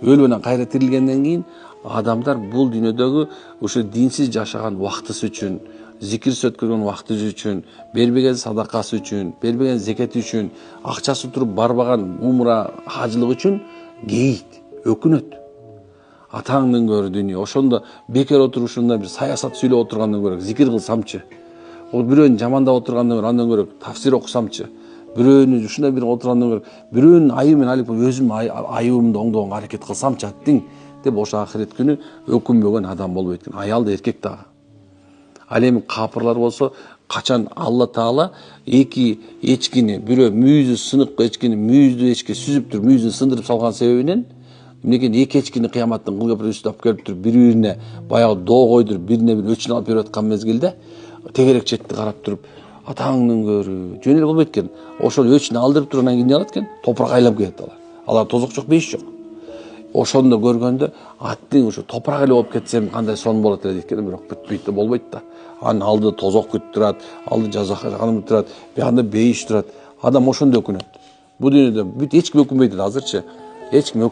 өлүп анан кайра тирилгенден кийин адамдар бул дүйнөдөгү ошо динсиз жашаган убактысы үчүн, зикирсиз өткөргөн убактысы үчүн, бербеген садакасы үчүн, бербеген зекети үчүн, акчасы туруп барбаган умра, хажылык үчүн кейийт, өкүнөт. Атаңдын көрү дүйнө. Ошондо бекер отурушунда бир саясат сүйлөп отургандан көрө зикир кылсамчы. Ол бирөөнү жамандап отургандан көрө андан көрө тафсир окусамчы. Бирөөнү ушундай бир отургандан көрө бирөөнүн айыбын алып өзүм айыбымды оңдогонго аракет кылсамчы аттиң деп ошо ахирет күнү өкүнбөгөн адам болбойт экен. Аял да эркек дагы. Ал эми капырлар болсо качан Алла Таала эки эчкини, бирөө мүйүзү сынык эчкини, мүйүздүү эчки сүзүп туруп мүйүзүн сындырып салган себебинен мынекей эки эчкини кыяматтын кыл көпүрө үстүп келип туруп бири-бирине баягы доо койдуруп бирине бири өчүн алып берип аткан мезгилде тегерек четти карап туруп атаңдын көрү жөн эле болбойт экен. Ошол өчүн алдырып туруп анан кийин эмне кылат экен? Топурак айлап келет алар. Алар тозок жок, бейиш жок. Ошондо көргөндө аттың ушу топурак эле болуп кетсем кандай сонун болот эле дейт экен, бирок бүтпөйт да, болбойт да. Анын алды тозок күтүп турат, алды жазаканым турат, биягында бейиш турат. Адам ошондо өкүнөт. Бул дүйнөдө бүт эч ким өкүнбөйт азырчы. Эч ким